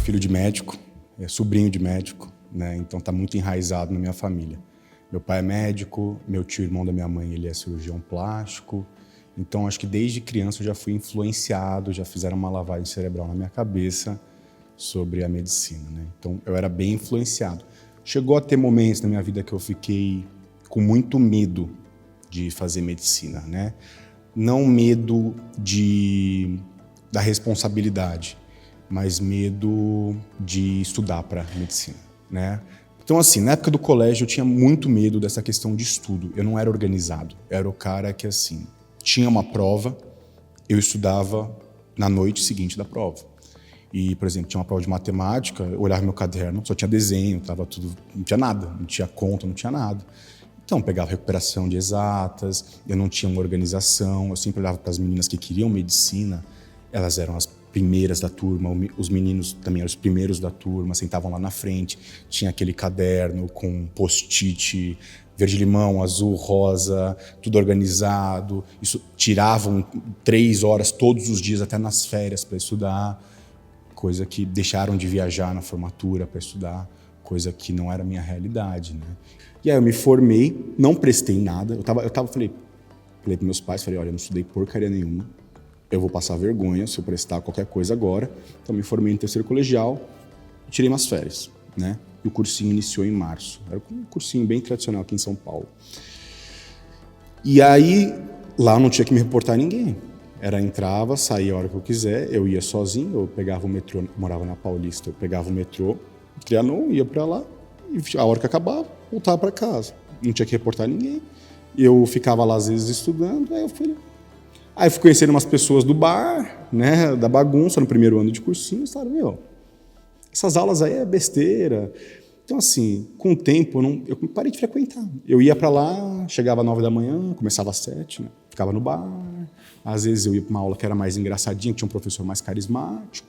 filho de médico, sobrinho de médico, né? Então tá muito enraizado na minha família. Meu pai é médico, meu tio, irmão da minha mãe, ele é cirurgião plástico. Então acho que desde criança eu já fui influenciado, já fizeram uma lavagem cerebral na minha cabeça sobre a medicina, né? Então eu era bem influenciado. Chegou a ter momentos na minha vida que eu fiquei com muito medo de fazer medicina, né? Não medo da responsabilidade, mas medo de estudar para medicina, né? Então, assim, na época do colégio eu tinha muito medo dessa questão de estudo. Eu não era organizado. Eu era o cara que, assim, tinha uma prova, eu estudava na noite seguinte da prova. E, por exemplo, tinha uma prova de matemática, eu olhava meu caderno, só tinha desenho, tava tudo, não tinha nada, não tinha conta, não tinha nada. Então, eu pegava recuperação de exatas, eu não tinha uma organização, eu sempre olhava para as meninas que queriam medicina, elas eram as primeiras da turma, os meninos também eram os primeiros da turma, sentavam lá na frente, tinha aquele caderno com post-it, verde-limão, azul, rosa, tudo organizado, isso tiravam 3 horas todos os dias, até nas férias, para estudar, coisa que deixaram de viajar na formatura para estudar, coisa que não era a minha realidade, né? E aí eu me formei, não prestei nada, falei para meus pais, olha, eu não estudei porcaria nenhuma, eu vou passar vergonha se eu prestar qualquer coisa agora. Então me formei no 3º colegial e tirei umas férias, né? E o cursinho iniciou em março. Era um cursinho bem tradicional aqui em São Paulo. E aí, lá eu não tinha que me reportar a ninguém. Entrava, saía a hora que eu quiser, eu ia sozinho, eu pegava o metrô, eu morava na Paulista, eu pegava o metrô, Trianon, ia pra lá, e a hora que acabava, voltava pra casa. Não tinha que reportar a ninguém. Eu ficava lá às vezes estudando, Aí fui conhecendo umas pessoas do bar, né, da bagunça, no primeiro ano de cursinho, e falaram, essas aulas aí é besteira. Então, assim, com o tempo, eu parei de frequentar. Eu ia para lá, chegava às 9 da manhã, começava às 7, né, ficava no bar. Às vezes eu ia para uma aula que era mais engraçadinha, que tinha um professor mais carismático.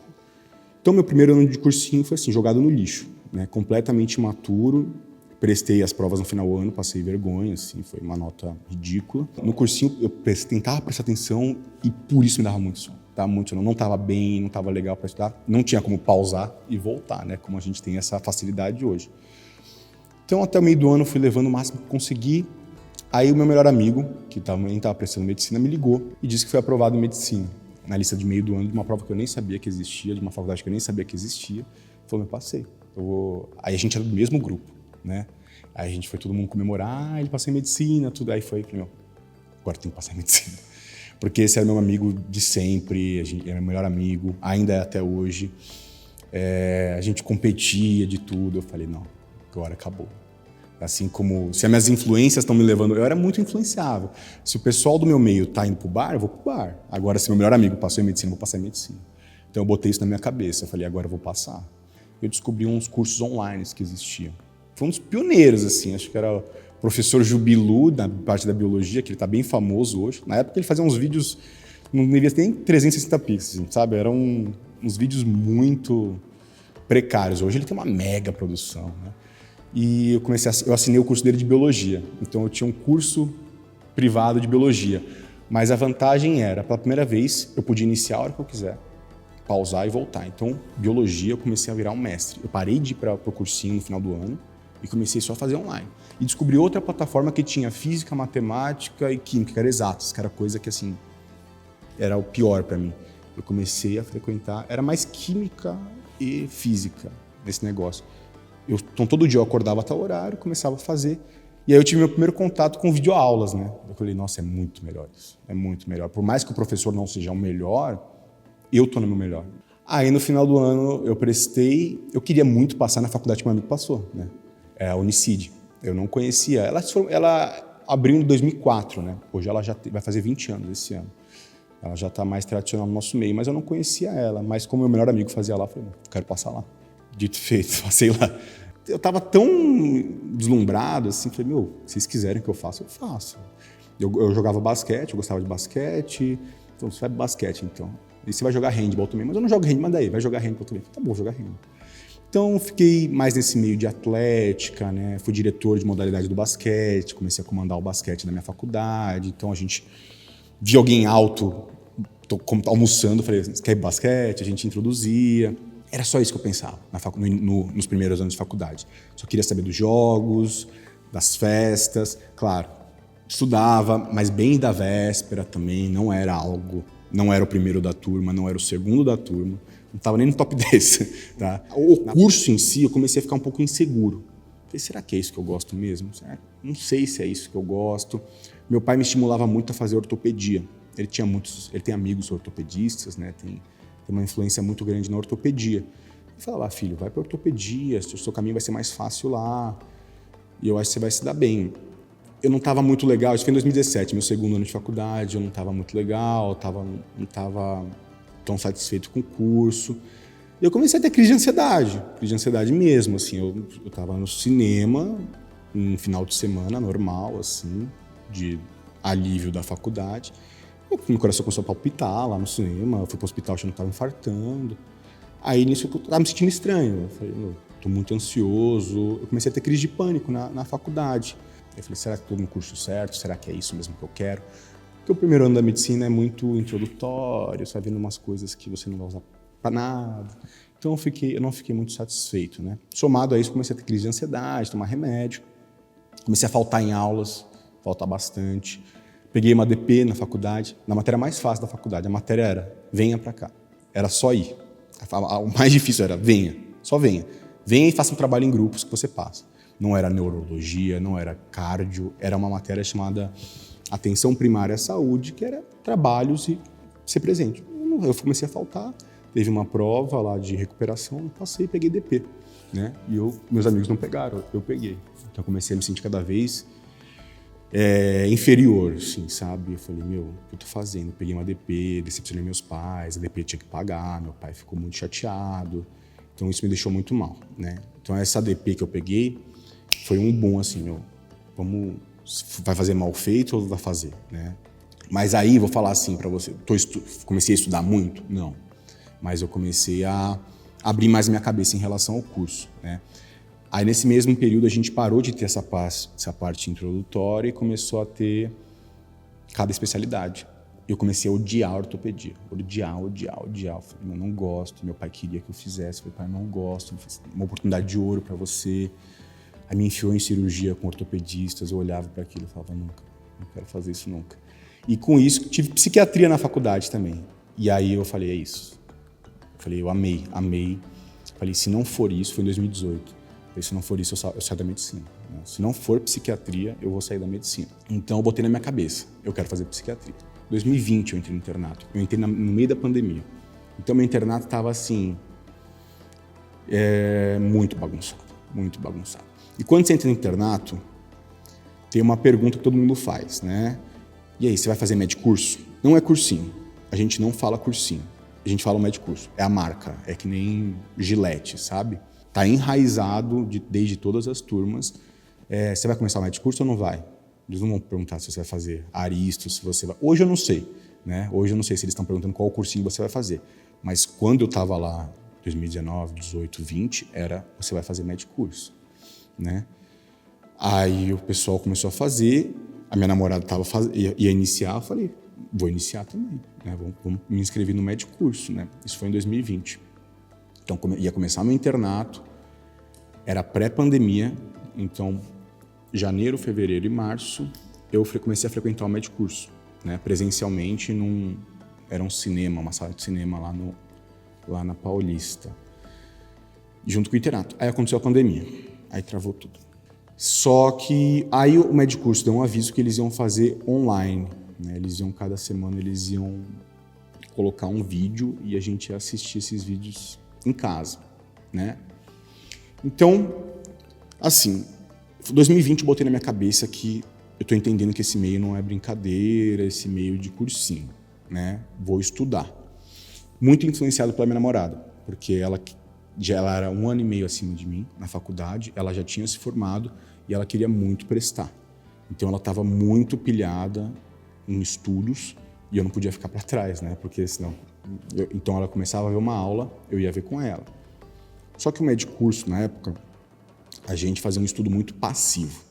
Então, meu primeiro ano de cursinho foi assim, jogado no lixo, né, completamente imaturo. Prestei as provas no final do ano, passei vergonha, assim, foi uma nota ridícula. No cursinho, eu tentava prestar atenção e por isso me dava muito sono. Não estava bem, não estava legal para estudar, não tinha como pausar e voltar, né? Como a gente tem essa facilidade hoje. Então, até o meio do ano, fui levando o máximo que consegui. Aí, o meu melhor amigo, que também estava prestando medicina, me ligou e disse que foi aprovado em medicina, na lista de meio do ano, de uma prova que eu nem sabia que existia, de uma faculdade que eu nem sabia que existia. Falou, eu passei. Aí a gente era do mesmo grupo, né? Aí a gente foi todo mundo comemorar, ele passou em medicina, tudo. Aí falei, agora tem que passar em medicina. Porque esse era meu amigo de sempre, a gente era meu melhor amigo, ainda é até hoje. A gente competia de tudo. Eu falei, não, agora acabou. Assim como, se as minhas influências estão me levando, eu era muito influenciável. Se o pessoal do meu meio está indo pro bar, eu vou pro bar. Agora, se meu melhor amigo passou em medicina, eu vou passar em medicina. Então eu botei isso na minha cabeça, eu falei, agora eu vou passar. Eu descobri uns cursos online que existiam. Foi um dos pioneiros, assim, acho que era o professor Jubilu, na parte da biologia, que ele está bem famoso hoje. Na época ele fazia uns vídeos, não devia ter nem 360 pixels, sabe? Eram uns vídeos muito precários. Hoje ele tem uma mega produção, né? E eu assinei o curso dele de biologia. Então eu tinha um curso privado de biologia. Mas a vantagem era, pela primeira vez, eu podia iniciar a hora que eu quiser, pausar e voltar. Então, biologia, eu comecei a virar um mestre. Eu parei de ir para o cursinho no final do ano e comecei só a fazer online. E descobri outra plataforma que tinha física, matemática e química, que era exatas, que era coisa que, assim, era o pior para mim. Eu comecei a frequentar, era mais química e física nesse negócio. Então, todo dia eu acordava a tal horário, começava a fazer. E aí eu tive meu primeiro contato com videoaulas, né? Eu falei, nossa, é muito melhor isso. É muito melhor. Por mais que o professor não seja o melhor, eu tô no meu melhor. Aí, no final do ano, eu prestei. Eu queria muito passar na faculdade que meu amigo passou, né? É a Unicid. Eu não conhecia. Ela abriu em 2004, né? Hoje ela já vai fazer 20 anos esse ano. Ela já está mais tradicional no nosso meio, mas eu não conhecia ela. Mas como meu melhor amigo fazia lá, eu falei, quero passar lá. Dito e feito, passei lá. Eu estava tão deslumbrado, assim, falei, se vocês quiserem que eu faça, eu faço. Eu jogava basquete, eu gostava de basquete. Então, você vai basquete, então. E você vai jogar handball também. Mas eu não jogo handball, mas daí, vai jogar handball também. Tá bom, vou jogar handball. Então, fiquei mais nesse meio de atlética, né? Fui diretor de modalidade do basquete, comecei a comandar o basquete da minha faculdade. Então, a gente via alguém alto, tô almoçando, falei, você quer basquete? A gente introduzia. Era só isso que eu pensava nos primeiros anos de faculdade. Só queria saber dos jogos, das festas, claro. Estudava, mas bem da véspera também, não era o primeiro da turma, não era o segundo da turma, não estava nem no top 10. Tá? O curso em si, eu comecei a ficar um pouco inseguro. Falei, será que é isso que eu gosto mesmo? Não sei se é isso que eu gosto. Meu pai me estimulava muito a fazer ortopedia. Ele tem amigos ortopedistas, né? Tem uma influência muito grande na ortopedia. Eu falava, filho, vai para ortopedia, o seu caminho vai ser mais fácil lá, e eu acho que você vai se dar bem. Eu não estava muito legal, isso foi em 2017, meu segundo ano de faculdade, eu não estava muito legal, não estava tão satisfeito com o curso. E eu comecei a ter crise de ansiedade mesmo, assim, eu estava no cinema, um final de semana normal, assim, de alívio da faculdade. Meu coração começou a palpitar lá no cinema, eu fui pro hospital achando que estava infartando. Aí nisso eu estava me sentindo estranho, eu falei, tô muito ansioso. Eu comecei a ter crise de pânico na faculdade. Eu falei, será que estou no curso certo? Será que é isso mesmo que eu quero? Porque o primeiro ano da medicina é muito introdutório, você vai vendo umas coisas que você não vai usar para nada. Então eu não fiquei muito satisfeito, né? Somado a isso, comecei a ter crise de ansiedade, tomar remédio. Comecei a faltar em aulas, faltar bastante. Peguei uma DP na faculdade, na matéria mais fácil da faculdade. A matéria era, venha para cá. Era só ir. O mais difícil era, venha, só venha. Venha e faça um trabalho em grupos que você passa. Não era neurologia, não era cardio, era uma matéria chamada Atenção Primária à Saúde, que era trabalhos e ser presente. Eu comecei a faltar, teve uma prova lá de recuperação, eu passei e peguei DP, né? E meus amigos não pegaram, eu peguei. Então eu comecei a me sentir cada vez inferior, assim, sabe? Eu falei, o que eu tô fazendo? Eu peguei uma DP, decepcionei meus pais, a DP tinha que pagar, meu pai ficou muito chateado, então isso me deixou muito mal, né? Então essa DP que eu peguei foi um bom, assim, vai fazer mal feito ou vai fazer, né? Mas aí, vou falar assim pra você, comecei a estudar muito? Não. Mas eu comecei a abrir mais minha cabeça em relação ao curso, né? Aí, nesse mesmo período, a gente parou de ter essa parte introdutória e começou a ter cada especialidade. Eu comecei a odiar a ortopedia. Odiar. Eu falei, não gosto. Meu pai queria que eu fizesse. Eu falei, pai, não gosto. Uma oportunidade de ouro para você. Aí me enfiou em cirurgia com ortopedistas. Eu olhava para aquilo e falava, nunca. Não quero fazer isso nunca. E com isso, tive psiquiatria na faculdade também. E aí eu falei, é isso. Eu falei, eu amei. Falei, se não for isso, foi em 2018. Se não for isso, eu saio da medicina. Se não for psiquiatria, eu vou sair da medicina. Então, eu botei na minha cabeça, eu quero fazer psiquiatria. Em 2020, eu entrei no internato. Eu entrei no meio da pandemia. Então, meu internato estava, assim, muito bagunçado. E quando você entra no internato, tem uma pergunta que todo mundo faz, né? E aí, você vai fazer medicurso? Não é cursinho. A gente não fala cursinho. A gente fala medicurso. É a marca. É que nem Gillette, sabe? Está enraizado desde todas as turmas. Você vai começar o medicurso ou não vai? Eles não vão perguntar se você vai fazer Aristo, se você vai... Hoje eu não sei, né? Hoje eu não sei se eles estão perguntando qual cursinho você vai fazer. Mas quando eu estava lá, 2019, 18, 20, você vai fazer medicurso, né? Aí o pessoal começou a fazer, a minha namorada ia iniciar, eu falei, vou iniciar também, né? Vamos me inscrever no medicurso, né? Isso foi em 2020. Então, ia começar meu internato, era pré-pandemia, então, janeiro, fevereiro e março, eu comecei a frequentar o medicurso, né, presencialmente, era um cinema, uma sala de cinema lá na Paulista, junto com o internato. Aí aconteceu a pandemia, aí travou tudo. Só que aí o medicurso deu um aviso que eles iam fazer online, né, cada semana eles iam colocar um vídeo e a gente ia assistir esses vídeos em casa, né? Então, assim, 2020 eu botei na minha cabeça que eu tô entendendo que esse meio não é brincadeira, esse meio de cursinho, né? Vou estudar. Muito influenciado pela minha namorada, porque ela era 1 ano e meio acima de mim na faculdade, ela já tinha se formado e ela queria muito prestar. Então ela estava muito pilhada em estudos e eu não podia ficar para trás, né? Porque senão... Então ela começava a ver uma aula, eu ia ver com ela. Só que o medicurso, na época, a gente fazia um estudo muito passivo.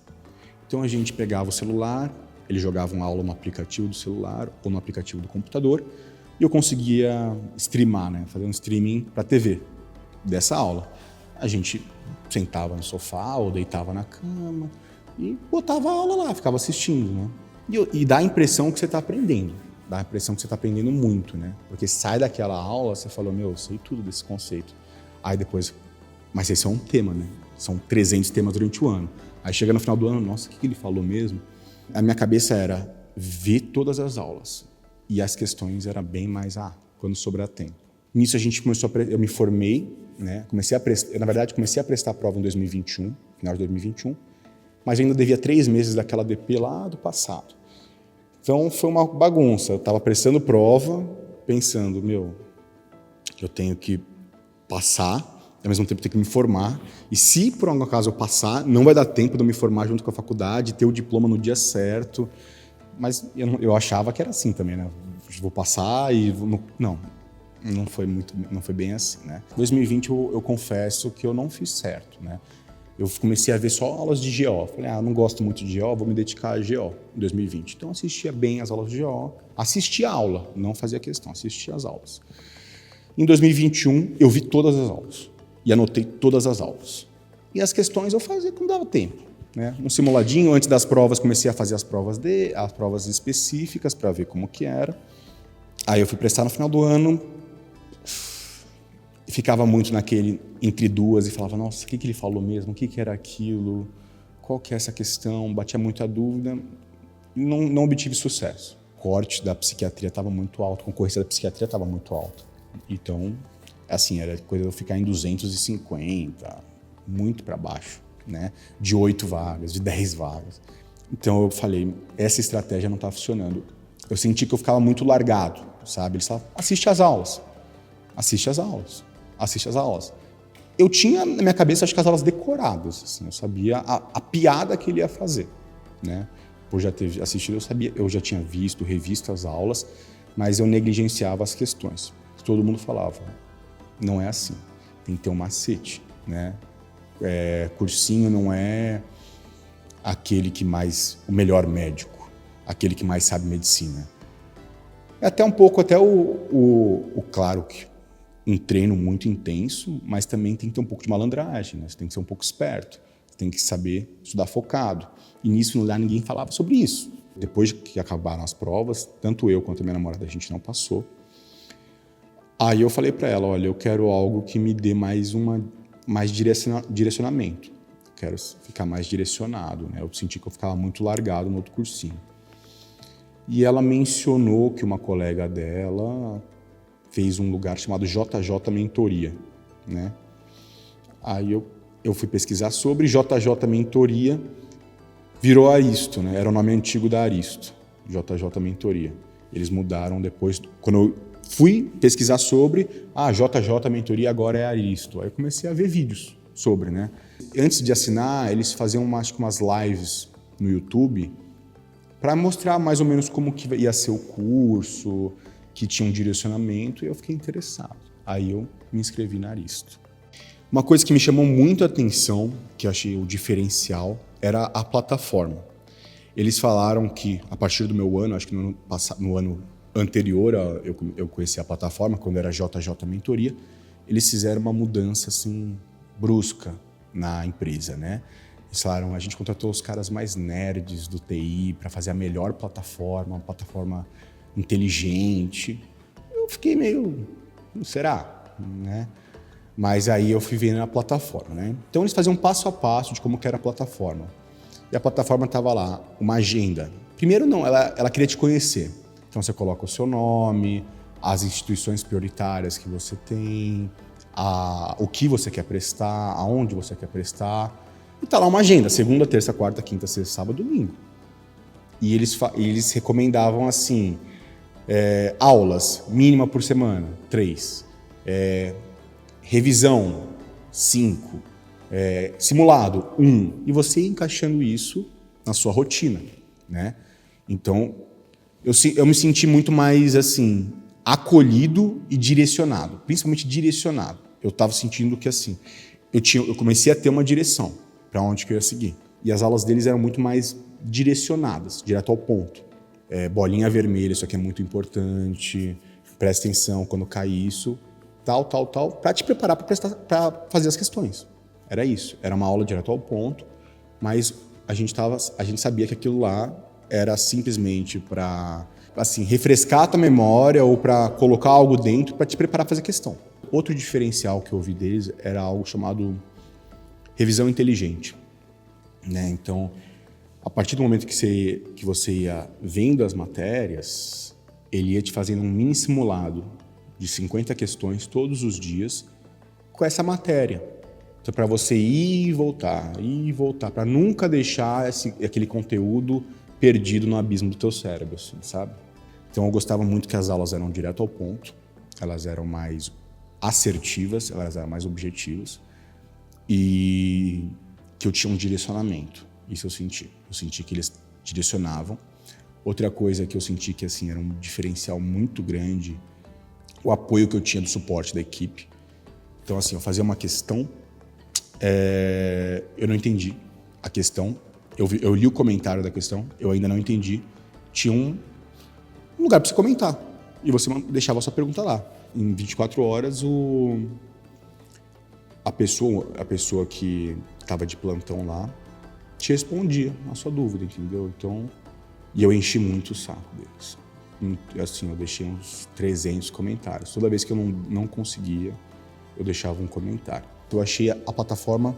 Então a gente pegava o celular, eles jogavam aula no aplicativo do celular ou no aplicativo do computador e eu conseguia streamar, né? Fazer um streaming para TV. dessa aula. A gente sentava no sofá ou deitava na cama e botava a aula lá, ficava assistindo, né? E dá a impressão que você está aprendendo. Dá a impressão que você está aprendendo muito, né? Porque sai daquela aula, você falou, meu, eu sei tudo desse conceito. Aí depois, mas esse é um tema, né? São 300 temas durante o ano. Aí chega no final do ano, nossa, o que ele falou mesmo? A minha cabeça era ver todas as aulas. E as questões eram bem mais, quando sobrar tempo. Nisso a gente começou eu me formei, né? Comecei a prestar a prova em 2021, final de 2021, mas ainda devia 3 meses daquela DP lá do passado. Então foi uma bagunça. Eu estava prestando prova, pensando, meu, eu tenho que passar, ao mesmo tempo tenho que me formar, e se por algum acaso eu passar, não vai dar tempo de eu me formar junto com a faculdade, ter o diploma no dia certo. Mas eu achava que era assim também, né? Vou passar e... Não foi bem assim, né? Em 2020 eu confesso que eu não fiz certo, né? Eu comecei a ver só aulas de GO. Falei, não gosto muito de GO, vou me dedicar a GO em 2020. Então assistia bem as aulas de GO, assistia a aula, não fazia questão, assistia as aulas. Em 2021 eu vi todas as aulas e anotei todas as aulas. E as questões eu fazia quando dava tempo, né? Um simuladinho, antes das provas comecei a fazer as provas específicas para ver como que era. Aí eu fui prestar no final do ano, ficava muito naquele entre duas e falava, nossa, o que ele falou mesmo? O que era aquilo? Qual que é essa questão? Batia muita dúvida e não obtive sucesso. O corte da psiquiatria estava muito alto, a concorrência da psiquiatria estava muito alta. Então, assim, era coisa de eu ficar em 250, muito para baixo, né? De 8 vagas, de 10 vagas. Então eu falei, essa estratégia não está funcionando. Eu senti que eu ficava muito largado, sabe? Eles falavam, assiste as aulas. Eu tinha na minha cabeça, acho que as aulas decoradas, assim, eu sabia a piada que ele ia fazer, né? Por já ter assistido, eu já tinha visto, revisto as aulas, mas eu negligenciava as questões. Todo mundo falava, não é assim, tem que ter um macete, né? Cursinho não é o melhor médico, aquele que mais sabe medicina. É até um pouco, claro que um treino muito intenso, mas também tem que ter um pouco de malandragem, né? Você tem que ser um pouco esperto, você tem que saber estudar focado. E nisso lá ninguém falava sobre isso. Depois que acabaram as provas, tanto eu quanto a minha namorada, a gente não passou. Aí eu falei para ela, olha, eu quero algo que me dê mais direcionamento. Eu quero ficar mais direcionado, né? Eu senti que eu ficava muito largado no outro cursinho. E ela mencionou que uma colega dela fez um lugar chamado JJ Mentoria, né? Aí eu fui pesquisar sobre JJ Mentoria, virou Aristo, né? Era o nome antigo da Aristo, JJ Mentoria. Eles mudaram depois, quando eu fui pesquisar sobre, JJ Mentoria agora é Aristo. Aí eu comecei a ver vídeos sobre, né? Antes de assinar, eles faziam acho que umas lives no YouTube para mostrar mais ou menos como que ia ser o curso, que tinha um direcionamento, e eu fiquei interessado. Aí eu me inscrevi na Aristo. Uma coisa que me chamou muito a atenção, que eu achei o diferencial, era a plataforma. Eles falaram que, a partir do meu ano, acho que no ano anterior eu conheci a plataforma, quando era JJ Mentoria, eles fizeram uma mudança assim, brusca na empresa, né? Eles falaram, a gente contratou os caras mais nerds do TI para fazer a melhor plataforma, uma plataforma inteligente. Eu fiquei meio, será? Né? Mas aí eu fui vendo a plataforma, né? Então eles faziam passo a passo de como que era a plataforma. E a plataforma estava lá, uma agenda. Primeiro não, ela queria te conhecer. Então você coloca o seu nome, as instituições prioritárias que você tem, o que você quer prestar, aonde você quer prestar. E tá lá uma agenda, segunda, terça, quarta, quinta, sexta, sábado, domingo. E eles recomendavam assim, aulas, mínima por semana, 3. Revisão, 5. Simulado, 1. E você ia encaixando isso na sua rotina, né? Então, eu me senti muito mais, assim, acolhido e direcionado. Principalmente direcionado. Eu estava sentindo que, assim, eu comecei a ter uma direção para onde que eu ia seguir. E as aulas deles eram muito mais direcionadas, direto ao ponto. Bolinha vermelha, isso aqui é muito importante, presta atenção quando cai isso. tal, para te preparar para fazer as questões. Era isso. Era uma aula direto ao ponto, mas a gente sabia que aquilo lá era simplesmente para assim, refrescar a tua memória ou para colocar algo dentro para te preparar para fazer questão. Outro diferencial que eu ouvi deles era algo chamado revisão inteligente, né? Então, a partir do momento que você ia vendo as matérias, ele ia te fazendo um mini simulado de 50 questões todos os dias com essa matéria. Então, para você ir e voltar, para nunca deixar aquele conteúdo perdido no abismo do teu cérebro, assim, sabe? Então, eu gostava muito que as aulas eram direto ao ponto, elas eram mais assertivas, elas eram mais objetivas e que eu tinha um direcionamento. Isso eu senti. Eu senti que eles direcionavam. Outra coisa que eu senti que assim, era um diferencial muito grande, o apoio que eu tinha do suporte da equipe. Então, assim, eu fazia uma questão, eu não entendi a questão, eu li o comentário da questão, eu ainda não entendi. Tinha um lugar para você comentar e você deixava a sua pergunta lá. Em 24 horas, a pessoa que estava de plantão lá te respondia a sua dúvida, entendeu? Então, e eu enchi muito o saco deles. Assim, eu deixei uns 300 comentários. Toda vez que eu não conseguia, eu deixava um comentário. Eu achei a plataforma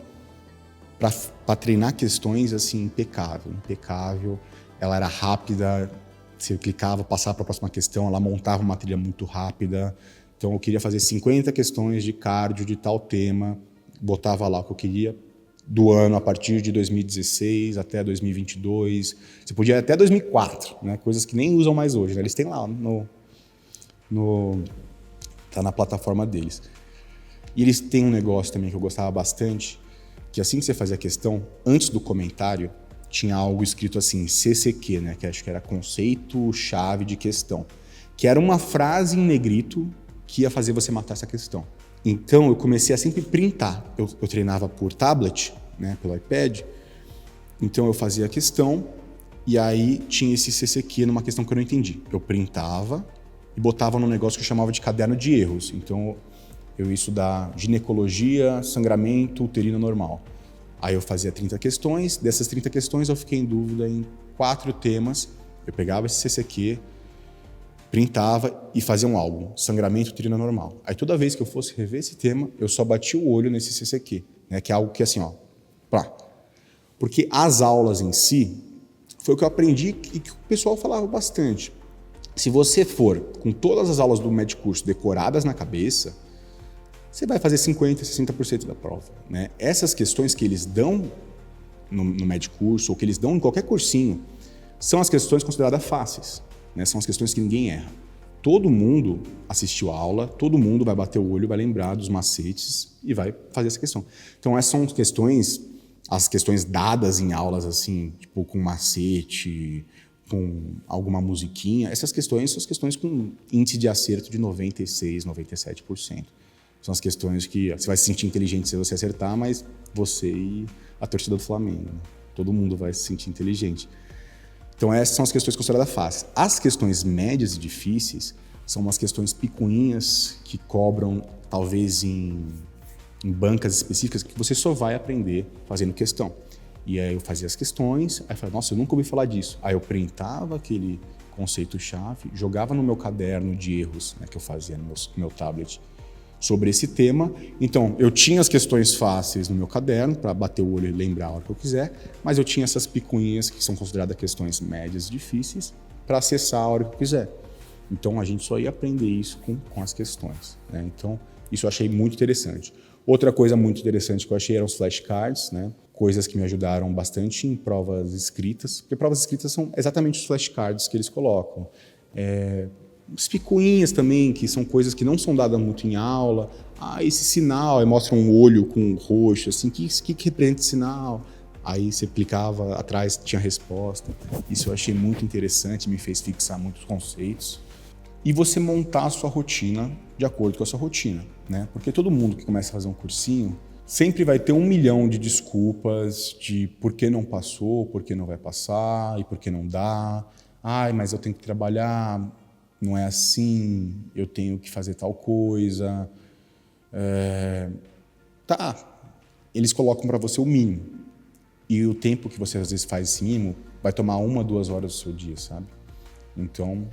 para treinar questões assim impecável. Ela era rápida, você clicava, passava para a próxima questão, ela montava uma trilha muito rápida. Então eu queria fazer 50 questões de cardio de tal tema, botava lá o que eu queria, do ano a partir de 2016 até 2022. Você podia ir até 2004, né? Coisas que nem usam mais hoje, né? Eles têm lá tá na plataforma deles. E eles têm um negócio também que eu gostava bastante, que assim que você fazia a questão, antes do comentário, tinha algo escrito assim, CCQ, né? Que acho que era conceito-chave de questão, que era uma frase em negrito que ia fazer você matar essa questão. Então, eu comecei a sempre printar. Eu treinava por tablet, né, pelo iPad. Então, eu fazia a questão e aí tinha esse CCQ numa questão que eu não entendi. Eu printava e botava num negócio que eu chamava de caderno de erros. Então, eu ia estudar ginecologia, sangramento uterino normal. Aí eu fazia 30 questões. Dessas 30 questões, eu fiquei em dúvida em 4 temas. Eu pegava esse CCQ, printava e fazia um álbum, sangramento uterino normal. Aí toda vez que eu fosse rever esse tema, eu só batia o olho nesse CCQ, né, que é algo que assim, ó, pá. Porque as aulas em si, foi o que eu aprendi e que o pessoal falava bastante. Se você for com todas as aulas do Medcurso decoradas na cabeça, você vai fazer 50%, 60% da prova, né? Essas questões que eles dão no Medcurso ou que eles dão em qualquer cursinho, são as questões consideradas fáceis. Né, são as questões que ninguém erra. Todo mundo assistiu a aula, todo mundo vai bater o olho, vai lembrar dos macetes e vai fazer essa questão. Então essas são as questões dadas em aulas assim, tipo com macete, com alguma musiquinha. Essas questões são as questões com índice de acerto de 96%, 97%. São as questões que você vai se sentir inteligente se você acertar, mas você e a torcida do Flamengo, né? Todo mundo vai se sentir inteligente. Então essas são as questões consideradas fáceis. As questões médias e difíceis são umas questões picuinhas que cobram talvez em bancas específicas que você só vai aprender fazendo questão. E aí eu fazia as questões, aí eu falava, nossa, eu nunca ouvi falar disso. Aí eu printava aquele conceito-chave, jogava no meu caderno de erros, né, que eu fazia no meu tablet, sobre esse tema. Então, eu tinha as questões fáceis no meu caderno, para bater o olho e lembrar a hora que eu quiser, mas eu tinha essas picuinhas, que são consideradas questões médias e difíceis, para acessar a hora que eu quiser. Então, a gente só ia aprender isso com as questões, né? Então, isso eu achei muito interessante. Outra coisa muito interessante que eu achei eram os flashcards, né? Coisas que me ajudaram bastante em provas escritas, porque provas escritas são exatamente os flashcards que eles colocam. As picuinhas também, que são coisas que não são dadas muito em aula. Esse sinal, aí mostra um olho com roxo, assim, que representa esse sinal? Aí você clicava, atrás tinha a resposta. Isso eu achei muito interessante, me fez fixar muitos conceitos. E você montar a sua rotina de acordo com a sua rotina, né? Porque todo mundo que começa a fazer um cursinho sempre vai ter 1 milhão de desculpas de por que não passou, por que não vai passar e por que não dá. Mas eu tenho que trabalhar, não é assim, eu tenho que fazer tal coisa. Tá, eles colocam para você o mínimo. E o tempo que você às vezes faz esse mínimo vai tomar 1, 2 horas do seu dia, sabe? Então,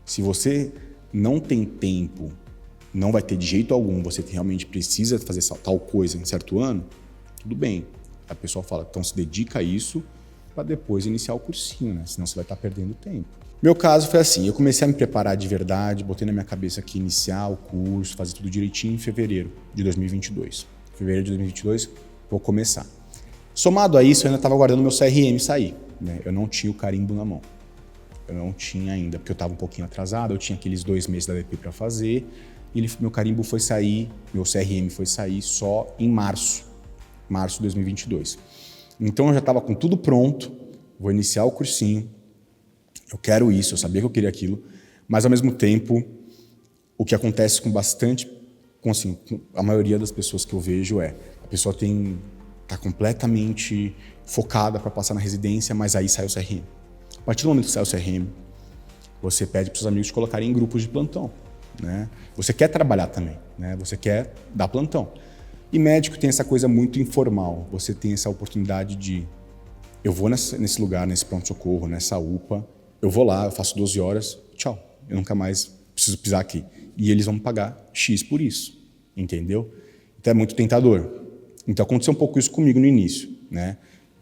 se você não tem tempo, não vai ter de jeito algum, você realmente precisa fazer tal coisa em certo ano, tudo bem. A pessoa fala, então se dedica a isso para depois iniciar o cursinho, né? Senão você vai estar perdendo tempo. Meu caso foi assim, eu comecei a me preparar de verdade, botei na minha cabeça que iniciar o curso, fazer tudo direitinho em fevereiro de 2022. Fevereiro de 2022, vou começar. Somado a isso, eu ainda estava aguardando meu CRM sair, né? Eu não tinha o carimbo na mão. Eu não tinha ainda, porque eu estava um pouquinho atrasado, eu tinha aqueles 2 meses da DP para fazer, e meu carimbo foi sair, meu CRM foi sair só em março de 2022. Então eu já estava com tudo pronto, vou iniciar o cursinho, eu quero isso, eu sabia que eu queria aquilo, mas ao mesmo tempo, o que acontece com a maioria das pessoas que eu vejo a pessoa está completamente focada para passar na residência, mas aí sai o CRM. A partir do momento que sai o CRM, você pede para os seus amigos te colocarem em grupos de plantão, né? Você quer trabalhar também, né? Você quer dar plantão. E médico tem essa coisa muito informal, você tem essa oportunidade de eu vou nesse lugar, nesse pronto-socorro, nessa UPA, eu vou lá, eu faço 12 horas, tchau, eu nunca mais preciso pisar aqui. E eles vão me pagar X por isso, entendeu? Então é muito tentador. Então aconteceu um pouco isso comigo no início, né?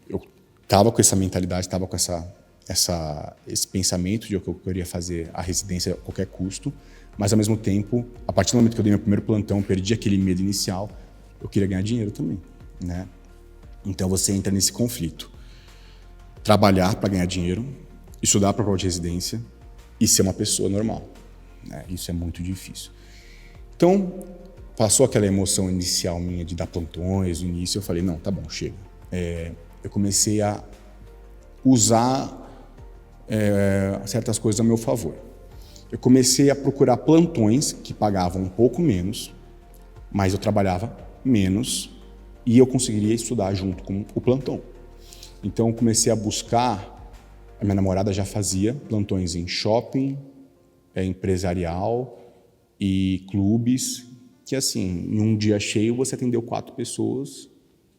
Eu estava com essa mentalidade, estava com esse pensamento de que eu queria fazer a residência a qualquer custo, mas ao mesmo tempo, a partir do momento que eu dei meu primeiro plantão, perdi aquele medo inicial, eu queria ganhar dinheiro também, né? Então você entra nesse conflito. Trabalhar para ganhar dinheiro, estudar para prova de residência e ser uma pessoa normal, né? Isso é muito difícil. Então, passou aquela emoção inicial minha de dar plantões, no início eu falei, não, tá bom, chega. Eu comecei a usar certas coisas a meu favor. Eu comecei a procurar plantões que pagavam um pouco menos, mas eu trabalhava menos e eu conseguiria estudar junto com o plantão. Então eu comecei a buscar, a minha namorada já fazia plantões em shopping, empresarial e clubes, que assim, em um dia cheio você atendeu 4 pessoas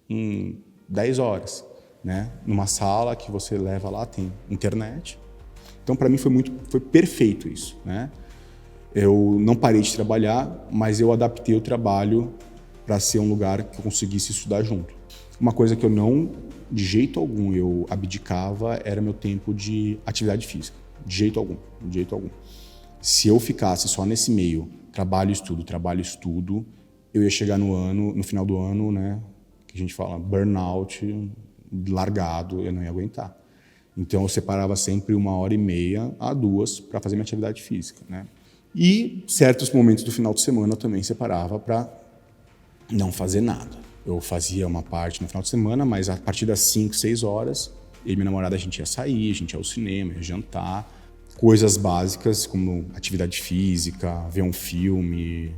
em 10 horas, né? Numa sala que você leva lá, tem internet. Então para mim foi perfeito isso, né? Eu não parei de trabalhar, mas eu adaptei o trabalho para ser um lugar que eu conseguisse estudar junto. Uma coisa que eu não, de jeito algum, eu abdicava era meu tempo de atividade física. De jeito algum, de jeito algum. Se eu ficasse só nesse meio, trabalho, estudo, eu ia chegar no final do ano, né, que a gente fala burnout, largado, eu não ia aguentar. Então eu separava sempre 1h30 a 2 para fazer minha atividade física, né? E certos momentos do final de semana eu também separava para não fazer nada. Eu fazia uma parte no final de semana, mas a partir das 5, 6 horas, eu e minha namorada, a gente ia sair, a gente ia ao cinema, ia jantar. Coisas básicas como atividade física, ver um filme,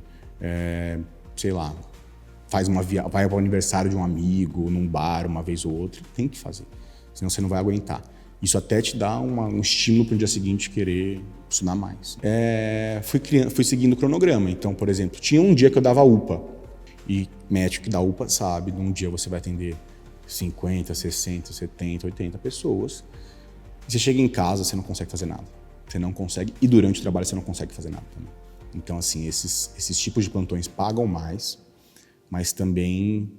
sei lá, vai ao aniversário de um amigo, num bar, uma vez ou outra. Tem que fazer, senão você não vai aguentar. Isso até te dá um estímulo para o dia seguinte querer estudar mais. Fui seguindo o cronograma. Então, por exemplo, tinha um dia que eu dava UPA. E médico que dá UPA sabe, num dia você vai atender 50, 60, 70, 80 pessoas. E você chega em casa, você não consegue fazer nada. Você não consegue, e durante o trabalho você não consegue fazer nada também. Então, assim, esses tipos de plantões pagam mais, mas também,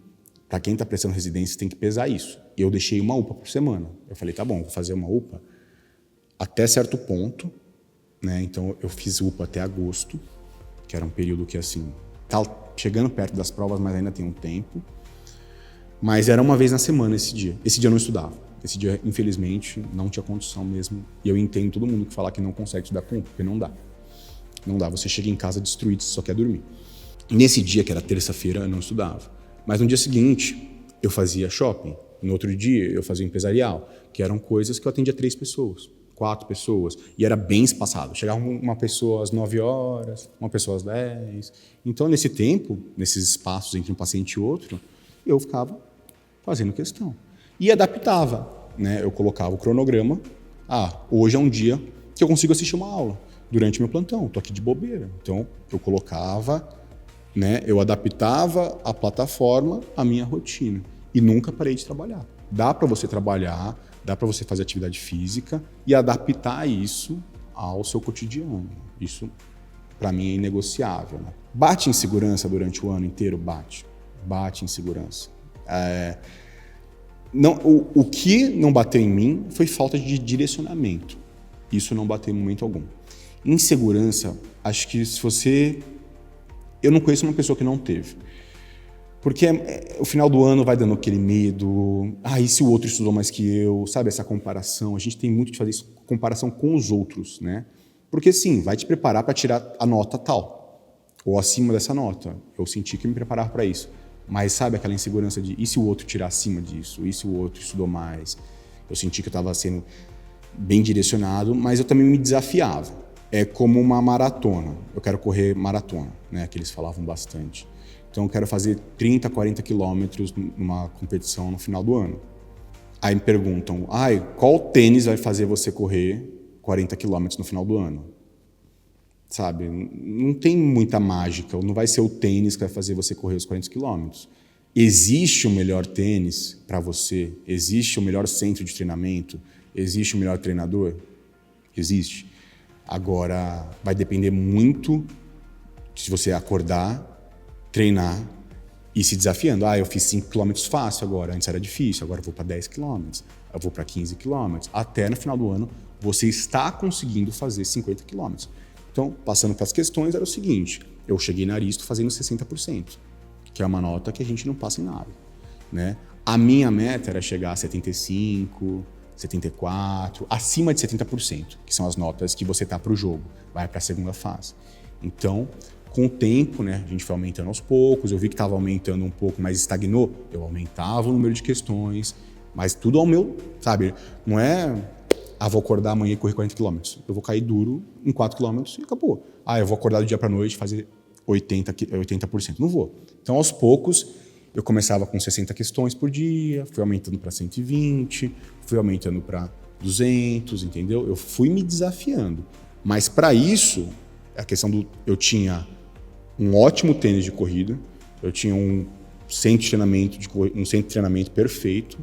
para quem está prestando residência, tem que pesar isso. Eu deixei uma UPA por semana. Eu falei, tá bom, vou fazer uma UPA até certo ponto, né? Então, eu fiz UPA até agosto, que era um período que, assim, tá chegando perto das provas, mas ainda tem um tempo. Mas era uma vez na semana esse dia. Esse dia eu não estudava. Esse dia, infelizmente, não tinha condição mesmo. E eu entendo todo mundo que fala que não consegue estudar com UPA, porque não dá. Não dá. Você chega em casa destruído, você só quer dormir. E nesse dia, que era terça-feira, eu não estudava. Mas no dia seguinte, eu fazia shopping. No outro dia, eu fazia empresarial, que eram coisas que eu atendia 3 pessoas, 4 pessoas. E era bem espaçado. Chegava uma pessoa às 9 horas, uma pessoa às 10. Então, nesse tempo, nesses espaços entre um paciente e outro, eu ficava fazendo questão. E adaptava, né? Eu colocava o cronograma. Hoje é um dia que eu consigo assistir uma aula durante meu plantão. Estou aqui de bobeira. Então, eu colocava né? Eu adaptava a plataforma à minha rotina e nunca parei de trabalhar. Dá para você trabalhar, dá para você fazer atividade física e adaptar isso ao seu cotidiano. Isso, para mim, é inegociável, né? Bate insegurança durante o ano inteiro? Bate insegurança. O que não bateu em mim foi falta de direcionamento. Isso não bateu em momento algum. Insegurança, acho que se você... Eu não conheço uma pessoa que não teve. Porque o final do ano vai dando aquele medo. E se o outro estudou mais que eu? Sabe, essa comparação. A gente tem muito de fazer isso, comparação com os outros, né? Porque sim, vai te preparar para tirar a nota tal. Ou acima dessa nota. Eu senti que me preparar para isso. Mas sabe aquela insegurança de, e se o outro tirar acima disso? E se o outro estudou mais? Eu senti que eu estava sendo bem direcionado, mas eu também me desafiava. É como uma maratona. Eu quero correr maratona, né? Que eles falavam bastante. Então eu quero fazer 30, 40 quilômetros numa competição no final do ano. Aí me perguntam, qual tênis vai fazer você correr 40 quilômetros no final do ano? Sabe, não tem muita mágica, não vai ser o tênis que vai fazer você correr os 40 quilômetros. Existe o melhor tênis para você? Existe o melhor centro de treinamento? Existe o melhor treinador? Existe. Agora, vai depender muito de você acordar, treinar e se desafiando. Eu fiz 5 quilômetros fácil agora, antes era difícil, agora eu vou para 10 quilômetros, eu vou para 15 quilômetros. Até no final do ano, você está conseguindo fazer 50 quilômetros. Então, passando para as questões, era o seguinte, eu cheguei na Aristo fazendo 60%, que é uma nota que a gente não passa em nada, né? A minha meta era chegar a 75%, 74%, acima de 70%, que são as notas que você tá para o jogo, vai para a segunda fase. Então, com o tempo, né, a gente foi aumentando aos poucos, eu vi que estava aumentando um pouco, mas estagnou, eu aumentava o número de questões, mas tudo ao meu, sabe, não é... vou acordar amanhã e correr 40 quilômetros. Eu vou cair duro em 4 quilômetros e acabou. Eu vou acordar do dia para noite e fazer 80%. Não vou. Então, aos poucos, eu começava com 60 questões por dia, fui aumentando para 120, fui aumentando para 200, entendeu? Eu fui me desafiando. Mas, para isso, a questão do... Eu tinha um ótimo tênis de corrida, eu tinha um centro de treinamento perfeito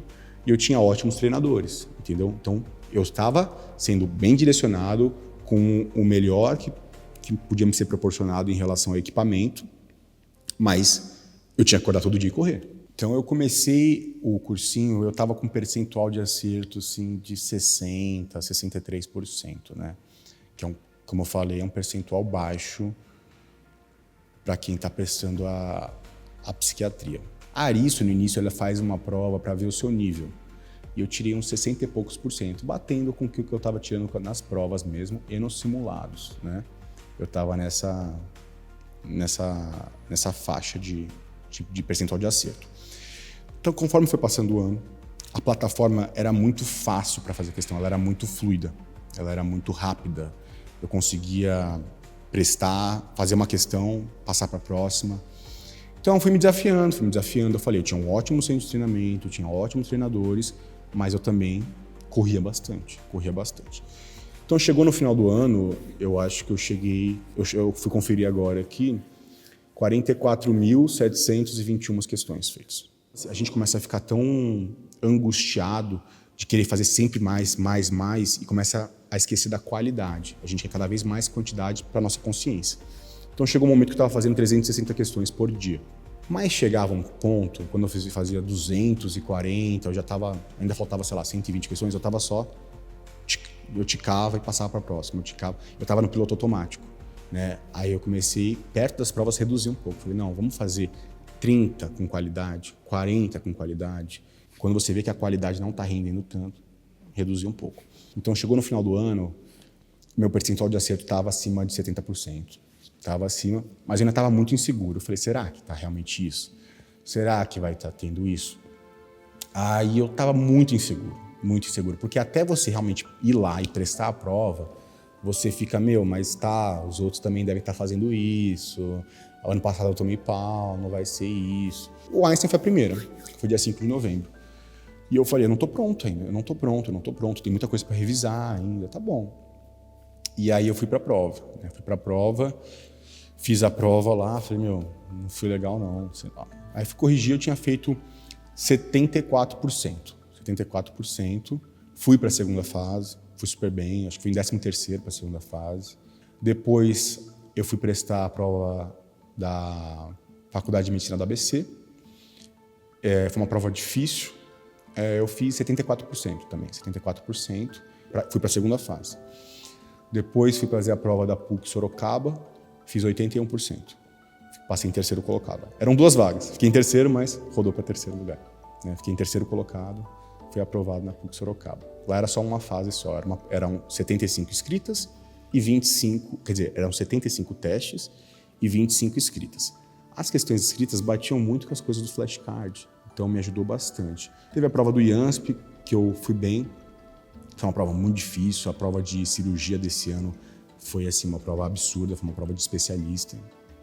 e eu tinha ótimos treinadores, entendeu? Então, eu estava sendo bem direcionado com o melhor que podia me ser proporcionado em relação ao equipamento, mas eu tinha que acordar todo dia e correr. Então eu comecei o cursinho, eu estava com um percentual de acerto assim, de 60%, 63%, né? Que como eu falei, é um percentual baixo para quem está prestando a psiquiatria. A Aristo, no início, ela faz uma prova para ver o seu nível. E eu tirei uns 60 e poucos %, batendo com o que eu estava tirando nas provas mesmo e nos simulados, né? Eu estava nessa faixa de percentual de acerto. Então, conforme foi passando o ano, a plataforma era muito fácil para fazer questão, ela era muito fluida, ela era muito rápida. Eu conseguia prestar, fazer uma questão, passar para a próxima. Então, eu fui me desafiando. Eu falei, eu tinha um ótimo centro de treinamento, tinha ótimos treinadores, mas eu também corria bastante. Então, chegou no final do ano, eu acho que eu fui conferir agora aqui, 44.721 questões feitas. A gente começa a ficar tão angustiado de querer fazer sempre mais, e começa a esquecer da qualidade. A gente quer cada vez mais quantidade para nossa consciência. Então, chegou um momento que eu estava fazendo 360 questões por dia. Mas chegava um ponto, quando eu fazia 240, ainda faltava, 120 questões, eu ticava e passava para a próxima, eu estava no piloto automático, né? Aí eu comecei, perto das provas, reduzir um pouco. Falei, não, vamos fazer 30 com qualidade, 40 com qualidade. Quando você vê que a qualidade não está rendendo tanto, reduzir um pouco. Então, chegou no final do ano, meu percentual de acerto estava acima de 70%. Estava acima, mas eu ainda estava muito inseguro. Eu falei, será que está realmente isso? Será que vai estar tendo isso? Aí eu estava muito inseguro, porque até você realmente ir lá e prestar a prova, você fica, mas os outros também devem estar fazendo isso, ano passado eu tomei pau, não vai ser isso. O Einstein foi a primeira, foi dia 5 de novembro. E eu falei, eu não estou pronto ainda, eu não estou pronto, tem muita coisa para revisar ainda, tá bom. E aí eu fui para a prova, Fiz a prova lá, falei, meu, não fui legal não, sei lá. Aí fui corrigir, eu tinha feito 74%. 74%. Fui para a segunda fase, fui super bem, acho que fui em 13º para a segunda fase. Depois eu fui prestar a prova da Faculdade de Medicina da ABC. Foi uma prova difícil. Eu fiz 74% também, 74%. Fui para a segunda fase. Depois fui fazer a prova da PUC Sorocaba, fiz 81%. Passei em terceiro colocado. Eram 2 vagas. Fiquei em terceiro, mas rodou para terceiro lugar. Fiquei em terceiro colocado, fui aprovado na PUC Sorocaba. Lá era só uma fase só, eram 75 escritas e 25, quer dizer, eram 75 testes e 25 escritas. As questões escritas batiam muito com as coisas do flashcard, então me ajudou bastante. Teve a prova do IANSP, que eu fui bem, foi uma prova muito difícil, a prova de cirurgia desse ano foi assim, uma prova absurda, foi uma prova de especialista,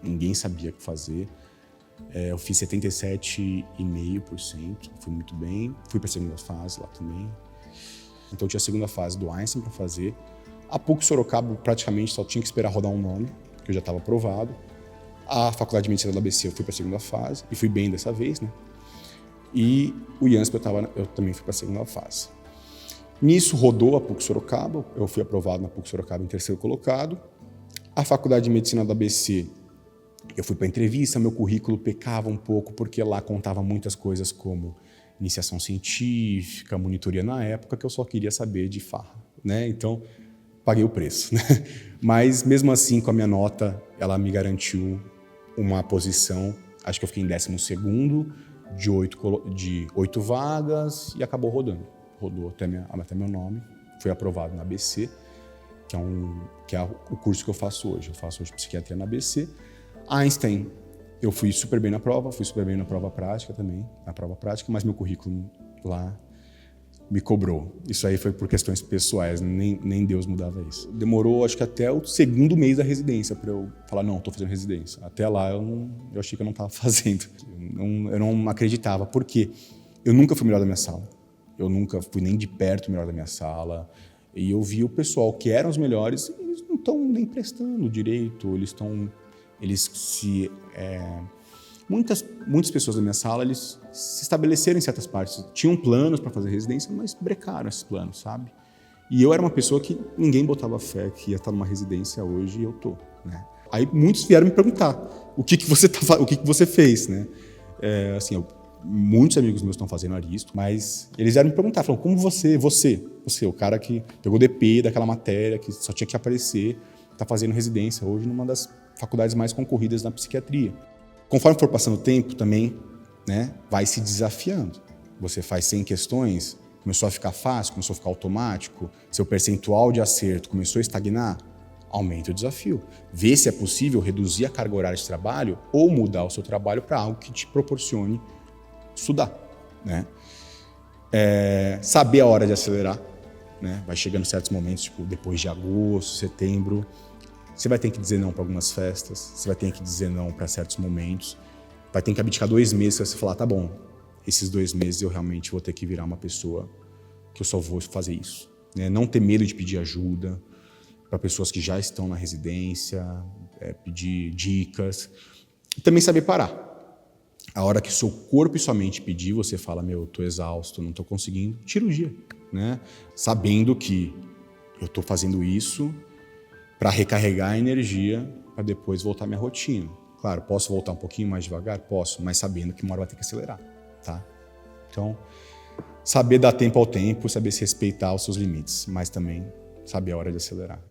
ninguém sabia o que fazer. Eu fiz 77,5%, fui muito bem, fui para a segunda fase lá também. Então eu tinha a segunda fase do Einstein para fazer. A PUC Sorocaba praticamente só tinha que esperar rodar um nome, porque eu já estava aprovado. A Faculdade de Medicina da ABC eu fui para a segunda fase, e fui bem dessa vez, né? E o IANSP eu também fui para a segunda fase. Nisso rodou a PUC Sorocaba, eu fui aprovado na PUC Sorocaba em terceiro colocado. A Faculdade de Medicina da ABC, eu fui para a entrevista, meu currículo pecava um pouco, porque lá contava muitas coisas como iniciação científica, monitoria na época, que eu só queria saber de farra, né? Então, paguei o preço, né? Mas, mesmo assim, com a minha nota, ela me garantiu uma posição, acho que eu fiquei em 12º, de 8 vagas, e acabou rodando. Rodou até meu nome, fui aprovado na ABC, que é o curso que eu faço hoje. Eu faço hoje psiquiatria na ABC. Einstein, eu fui super bem na prova prática também, mas meu currículo lá me cobrou. Isso aí foi por questões pessoais, nem Deus mudava isso. Demorou, acho que até o 2º mês da residência para eu falar, não, estou fazendo residência. Até lá eu achei que eu não estava fazendo. Eu não acreditava, porque eu nunca fui o melhor da minha sala. Eu nunca fui nem de perto o melhor da minha sala. E eu vi o pessoal que eram os melhores, eles não estão nem prestando direito, muitas pessoas da minha sala, eles se estabeleceram em certas partes. Tinham planos para fazer residência, mas brecaram esses planos, sabe? E eu era uma pessoa que ninguém botava fé que ia estar numa residência hoje, e eu tô, né? Aí muitos vieram me perguntar o que você fez, né? Muitos amigos meus estão fazendo Aristo, mas eles vieram me perguntar, falaram, como você, o cara que pegou DP daquela matéria, que só tinha que aparecer, está fazendo residência hoje numa das faculdades mais concorridas na psiquiatria. Conforme for passando o tempo também, né, vai se desafiando. Você faz 100 questões, começou a ficar fácil, começou a ficar automático, seu percentual de acerto começou a estagnar, aumenta o desafio. Vê se é possível reduzir a carga horária de trabalho ou mudar o seu trabalho para algo que te proporcione estudar, né? Saber a hora de acelerar, né? Vai chegando certos momentos, tipo depois de agosto, setembro, você vai ter que dizer não para algumas festas, você vai ter que dizer não para certos momentos, vai ter que abdicar 2 meses para você falar, tá bom, esses 2 meses eu realmente vou ter que virar uma pessoa que eu só vou fazer isso, né? Não ter medo de pedir ajuda para pessoas que já estão na residência, pedir dicas, e também saber parar. A hora que o seu corpo e sua mente pedir, você fala, eu tô exausto, não tô conseguindo, tira o dia, né? Sabendo que eu tô fazendo isso para recarregar a energia para depois voltar à minha rotina. Claro, posso voltar um pouquinho mais devagar? Posso, mas sabendo que uma hora vai ter que acelerar, tá? Então, saber dar tempo ao tempo, saber se respeitar os seus limites, mas também saber a hora de acelerar.